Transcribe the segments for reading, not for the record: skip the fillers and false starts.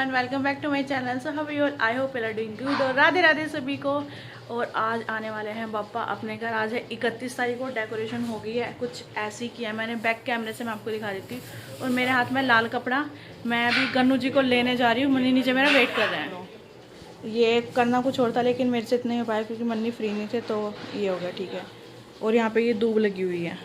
Everyone, welcome back to my channel. So how you all, I hope you are doing good. और राधे राधे सभी को। और आज आने वाले हैं पापा अपने घर। आज है 31 तारीख को। डेकोरेशन हो गई है, कुछ ऐसी किया है मैंने। बैक कैमरे से मैं आपको दिखा देती हूँ। और मेरे हाथ में लाल कपड़ा। मैं अभी गन्नू जी को लेने जा रही हूँ। मनी नीचे मेरा वेट कर रहे हैं। ये करना कुछ और था लेकिन मेरे से इतना ही हो पाया क्योंकि मन्नी फ्री नहीं थे, तो ये हो गया, ठीक है। और यहाँ पर ये दूब लगी हुई है।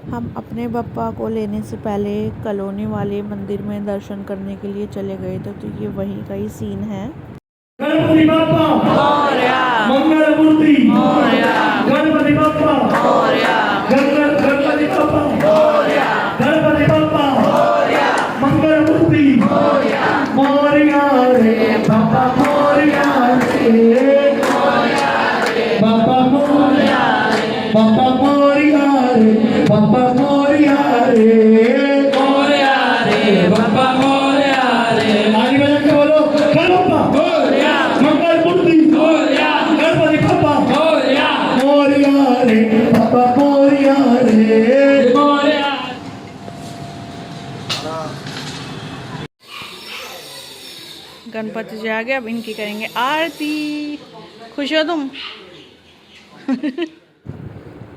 हम अपने पप्पा को लेने से पहले कॉलोनी वाले मंदिर में दर्शन करने के लिए चले गए थे, तो ये वहीं का ही सीन है। गणपति बाप्पा मोरया, मंगल मूर्ति मोरया, गणपति बाप्पा मोरया, गणपति बाप्पा मोरया, गणपति बाप्पा मोरया, मंगल मूर्ति मोरया, मोरया रे बाप्पा मोरया रे, बाप्पा मोरया रे, बाप्पा मोरया रे, बाप्पा मोरया रे, मोरया रे बाप्पा मोरया रे। आगे बजा के बोलो गणपति मोरया, मंगल मूर्ति मोरया, गणपति बाप्पा मोरया, मोरया रे बाप्पा मोरया रे, मोरया। गणपति जी आ गए, अब इनकी करेंगे आरती। खुश हो तुम?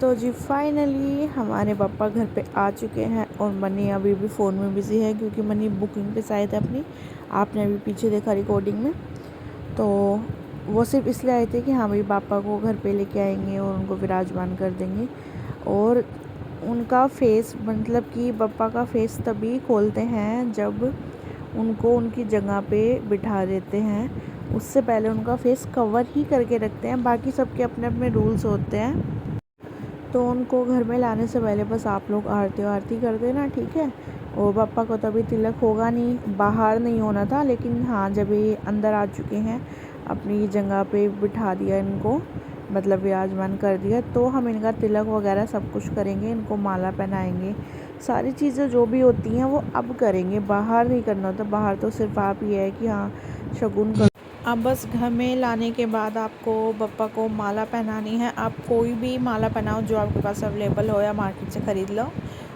तो जी फाइनली हमारे पापा घर पे आ चुके हैं और मनी अभी भी फ़ोन में बिज़ी है क्योंकि मनी बुकिंग पे आए थे अपनी। आपने अभी पीछे देखा रिकॉर्डिंग में। तो वो सिर्फ इसलिए आए थे कि हाँ भाई पापा को घर पे लेके आएंगे और उनको विराजमान कर देंगे। और उनका फेस, मतलब कि पापा का फेस तभी खोलते हैं जब उनको उनकी जगह पे बिठा देते हैं। उससे पहले उनका फेस कवर ही करके रखते हैं। बाकी सबके अपने अपने रूल्स होते हैं। तो उनको घर में लाने से पहले बस आप लोग आरती कर देना, ठीक है। और पापा को तो अभी तिलक होगा नहीं, बाहर नहीं होना था, लेकिन हाँ जब ये अंदर आ चुके हैं अपनी जगह पे बिठा दिया इनको, मतलब विराजमान कर दिया, तो हम इनका तिलक वगैरह सब कुछ करेंगे। इनको माला पहनाएंगे, सारी चीज़ें जो भी होती हैं वो अब करेंगे। बाहर नहीं करना होता, बाहर तो सिर्फ आप ही है कि हाँ शगुन कर। अब बस घर में लाने के बाद आपको पप्पा को माला पहनानी है। आप कोई भी माला पहनाओ जो आपके पास अवेलेबल हो या मार्केट से ख़रीद लो।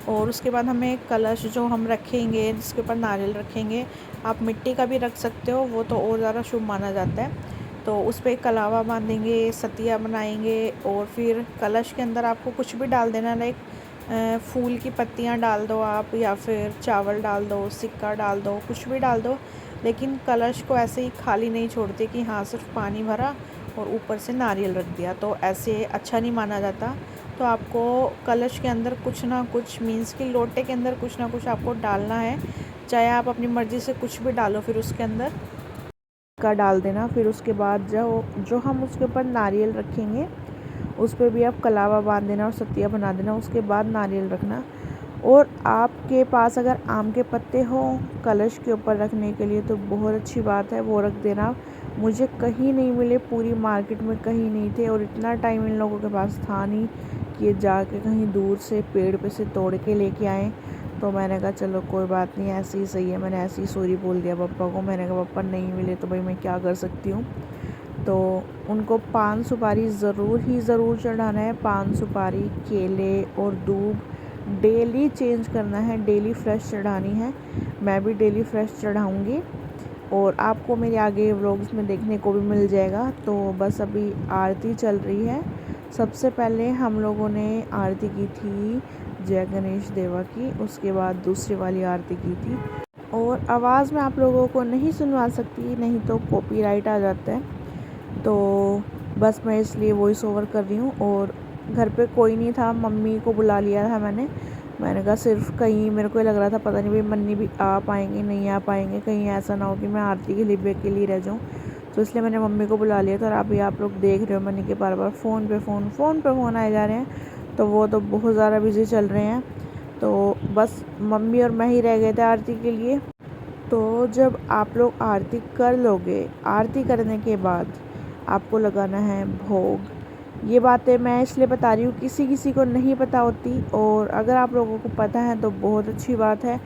और उसके बाद हमें कलश जो हम रखेंगे, जिसके ऊपर नारियल रखेंगे, आप मिट्टी का भी रख सकते हो, वो तो और ज़्यादा शुभ माना जाता है। तो उस पर कलावा बांधेंगे, सतिया बनाएंगे और फिर कलश के अंदर आपको कुछ भी डाल देना। लाइक फूल की पत्तियाँ डाल दो आप, या फिर चावल डाल दो, सिक्का डाल दो, कुछ भी डाल दो। लेकिन कलश को ऐसे ही खाली नहीं छोड़ते कि हाँ सिर्फ पानी भरा और ऊपर से नारियल रख दिया, तो ऐसे अच्छा नहीं माना जाता। तो आपको कलश के अंदर कुछ ना कुछ, मीन्स कि लोटे के अंदर कुछ ना कुछ आपको डालना है। चाहे आप अपनी मर्ज़ी से कुछ भी डालो, फिर उसके अंदर का डाल देना। फिर उसके बाद जो हम उसके ऊपर नारियल रखेंगे उस पर भी आप कलावा बांध देना और सतिया बना देना। उसके बाद नारियल रखना। और आपके पास अगर आम के पत्ते हो कलश के ऊपर रखने के लिए तो बहुत अच्छी बात है, वो रख देना। मुझे कहीं नहीं मिले, पूरी मार्केट में कहीं नहीं थे, और इतना टाइम इन लोगों के पास था नहीं कि ये जाके कहीं दूर से पेड़ पे से तोड़ के लेके आएँ। तो मैंने कहा चलो कोई बात नहीं, ऐसे ही सही है। मैंने ऐसे ही सॉरी बोल दिया पापा को। मैंने कहा पापा नहीं मिले तो भाई मैं क्या कर सकती हूँ। तो उनको पान सुपारी ज़रूर चढ़ाना है। पान सुपारी, केले और दूब डेली चेंज करना है, डेली फ्रेश चढ़ानी है। मैं भी डेली फ्रेश चढ़ाऊँगी और आपको मेरे आगे व्लॉग्स में देखने को भी मिल जाएगा। तो बस अभी आरती चल रही है। सबसे पहले हम लोगों ने आरती की थी जय गणेश देवा की, उसके बाद दूसरी वाली आरती की थी। और आवाज़ में आप लोगों को नहीं सुनवा सकती, नहीं तो कॉपीराइट आ जाता है। तो बस मैं इसलिए वॉइस ओवर कर रही हूँ। और घर पे कोई नहीं था, मम्मी को बुला लिया था मैंने कहा सिर्फ कहीं मेरे को लग रहा था पता नहीं भाई मन्नी भी आ पाएंगे नहीं आ पाएंगे, कहीं ऐसा ना हो कि मैं आरती के लिए अकेली रह जाऊँ। तो इसलिए मैंने मम्मी को बुला लिया था। और अभी आप लोग देख रहे हो मन्नी के बार बार फ़ोन पे फ़ोन आए जा रहे हैं, तो वो तो बहुत ज़्यादा बिज़ी चल रहे हैं। तो बस मम्मी और मैं ही रह गए थे आरती के लिए। तो जब आप लोग आरती कर लोगे, आरती करने के बाद आपको लगाना है भोग। ये बातें मैं इसलिए बता रही हूँ, किसी को नहीं पता होती, और अगर आप लोगों को पता है तो बहुत अच्छी बात है।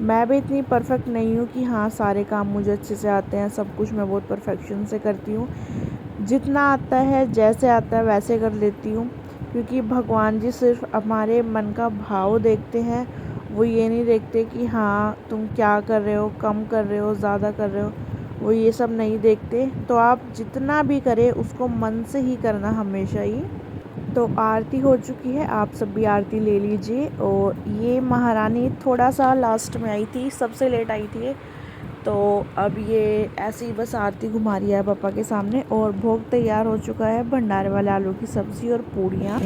मैं भी इतनी परफेक्ट नहीं हूँ कि हाँ सारे काम मुझे अच्छे से आते हैं, सब कुछ मैं बहुत परफेक्शन से करती हूँ। जितना आता है, जैसे आता है वैसे कर लेती हूँ, क्योंकि भगवान जी सिर्फ हमारे मन का भाव देखते हैं वो ये नहीं देखते कि हाँ तुम क्या कर रहे हो, कम कर रहे हो, ज़्यादा कर रहे हो, वो ये सब नहीं देखते। तो आप जितना भी करें उसको मन से ही करना हमेशा ही। तो आरती हो चुकी है, आप सब भी आरती ले लीजिए। और ये महारानी थोड़ा सा लास्ट में आई थी, सबसे लेट आई थी, तो अब ये ऐसे ही बस आरती घुमा रही है पापा के सामने। और भोग तैयार हो चुका है, भंडारे वाले आलू की सब्ज़ी और पूड़ियाँ।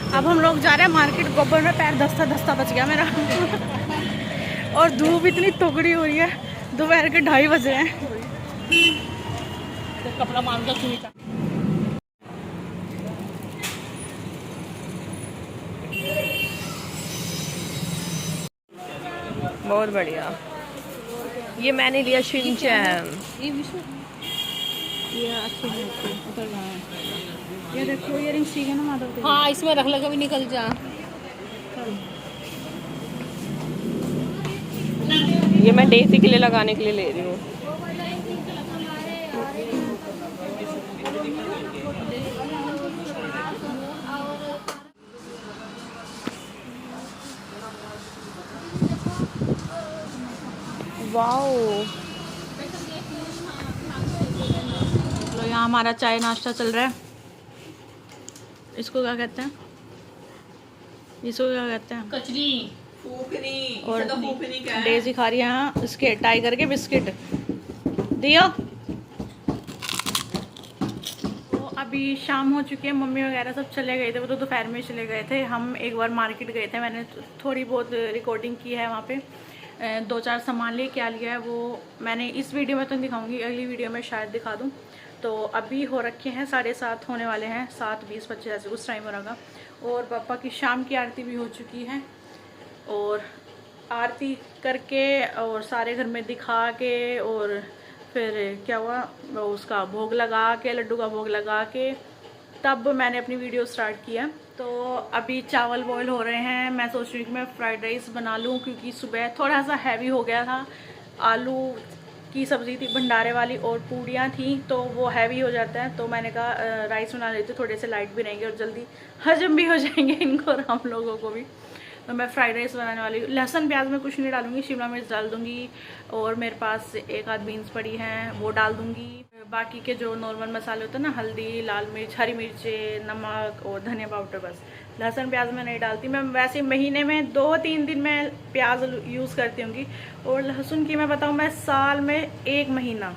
अब हम लोग जा रहे हैं मार्केट। गोबर में पैर धस्ता धस्ता बच गया मेरा और धूप इतनी तगड़ी हो रही है, दोपहर के 2:30 बजे हैं। तो कपड़ा मान का सुनीता बहुत बढ़िया। ये मैंने लिया शिनचैन। ये अच्छी है, उतर जाए। ये देखो इयरिंग्स ठीक है ना माधव के? हाँ, इसमें रख लगा भी निकल जा। ये मैं डेजी के लिए लगाने के लिए ले रही हूँ। वाओ, तो यहाँ हमारा चाय नाश्ता चल रहा है। इसको क्या कहते हैं? इसको क्या कहते हैं? कचरी, फूफनी। और तो फूफनी क्या है? डेजी खा रही है यहाँ इसके टाइगर के बिस्किट। दियो। तो अभी शाम हो चुकी है, मम्मी वगैरह सब चले गए थे, वो तो दोपहर में चले गए थे। हम एक बार मार्केट गए थे, मैंने थोड़ी बहुत रिकॉर्डिंग की है वहाँ पे। 2-4 सामान लिए, क्या लिया है वो मैंने इस वीडियो में तो नहीं दिखाऊंगी, अगली वीडियो में शायद दिखा दूँ। तो अभी हो रखे हैं 7:30 होने वाले हैं, 7:20-25 ऐसे उस टाइम हो रहा। और पापा की शाम की आरती भी हो चुकी है। और आरती करके और सारे घर में दिखा के और फिर क्या हुआ, उसका भोग लगा के, लड्डू का भोग लगा के, तब मैंने अपनी वीडियो स्टार्ट किया। तो अभी चावल बॉईल हो रहे हैं। मैं सोच रही हूँ कि मैं फ्राइड राइस बना लूँ, क्योंकि सुबह थोड़ा सा हैवी हो गया था। आलू की सब्ज़ी थी भंडारे वाली और पूड़ियाँ थी, तो वो हैवी हो जाता है। तो मैंने कहा राइस बना लेते, थोड़े से लाइट भी रहेंगे और जल्दी हजम भी हो जाएंगे इनको और हम लोगों को भी। तो मैं फ्राइड राइस बनाने वाली हूँ। लहसुन प्याज में कुछ नहीं डालूंगी, शिमला मिर्च डाल दूंगी और मेरे पास 1-आध बीन्स पड़ी हैं वो डाल दूंगी। बाकी के जो नॉर्मल मसाले होते हैं ना, हल्दी, लाल मिर्च, हरी मिर्चें, नमक और धनिया पाउडर, बस। लहसुन प्याज में नहीं डालती मैं। वैसे महीने में 2-3 दिन मैं प्याज यूज़ करती होंगी। और लहसुन की मैं बताऊँ, मैं साल में 1 महीना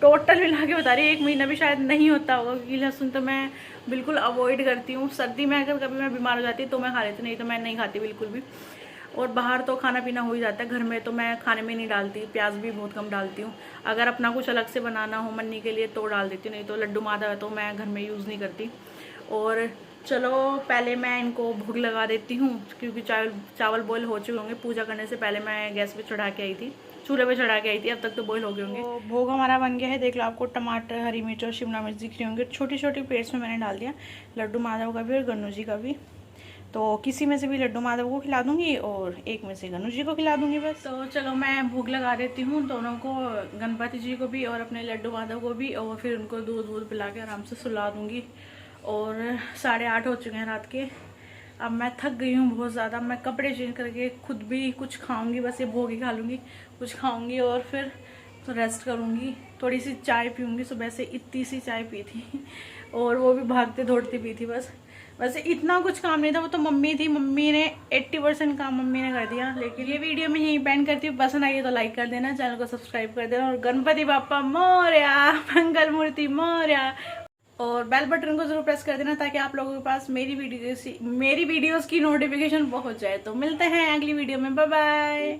टोटल मिला के बता रही, 1 महीना भी शायद नहीं होता होगा, क्योंकि लहसुन तो मैं बिल्कुल अवॉइड करती हूँ। सर्दी में अगर कभी मैं बीमार हो जाती तो मैं खा लेती, नहीं तो मैं नहीं खाती बिल्कुल भी। और बाहर तो खाना पीना हो ही जाता है, घर में तो मैं खाने में नहीं डालती, प्याज भी बहुत कम डालती हूँ। अगर अपना कुछ अलग से बनाना हो मन्नी के लिए तो डाल देती हूँ, नहीं तो लड्डू माधव है तो मैं घर में यूज़ नहीं करती। और चलो पहले मैं इनको भोग लगा देती हूँ, क्योंकि चावल बॉईल हो चुके होंगे। पूजा करने से पहले मैं गैस पे चढ़ा के आई थी, चूल्हे पे चढ़ा के आई थी, अब तक तो बॉईल हो गए होंगे। तो भोग हमारा बन गया है, देख लो। आपको टमाटर, हरी मिर्च और शिमला मिर्च दिख रही होंगे, छोटी छोटी प्लेट्स में मैंने डाल दिया। लड्डू माधव का भी और गन्नू जी का भी। तो किसी में से भी लड्डू माधव को खिला दूंगी और एक में से गन्नू जी को खिला दूंगी बस। तो चलो मैं भोग लगा देती हूँ दोनों को, गणपति जी को भी और अपने लड्डू माधव को भी। और फिर उनको दूध वूध पिला के आराम से सुला दूंगी। और 8:30 हो चुके हैं रात के। अब मैं थक गई हूँ बहुत ज़्यादा। मैं कपड़े चेंज करके खुद भी कुछ खाऊंगी, बस ये भोग ही खा लूँगी, कुछ खाऊंगी और फिर तो रेस्ट करूँगी। थोड़ी सी चाय पीऊँगी, सुबह से इतनी सी चाय पी थी और वो भी भागते दौड़ते पी थी बस। वैसे इतना कुछ काम नहीं था, वो तो मम्मी थी, मम्मी ने 80% काम मम्मी ने कर दिया। लेकिन ये वीडियो में यहीं पेंड करती हूँ। पसंद आई है तो लाइक कर देना, चैनल को सब्सक्राइब कर देना और गणपति बाप्पा मोरया, मंगल मूर्ति मोरया। और बेल बटन को जरूर प्रेस कर देना ताकि आप लोगों के पास मेरी वीडियोस की नोटिफिकेशन पहुंच जाए। तो मिलते हैं अगली वीडियो में, बाय बाय।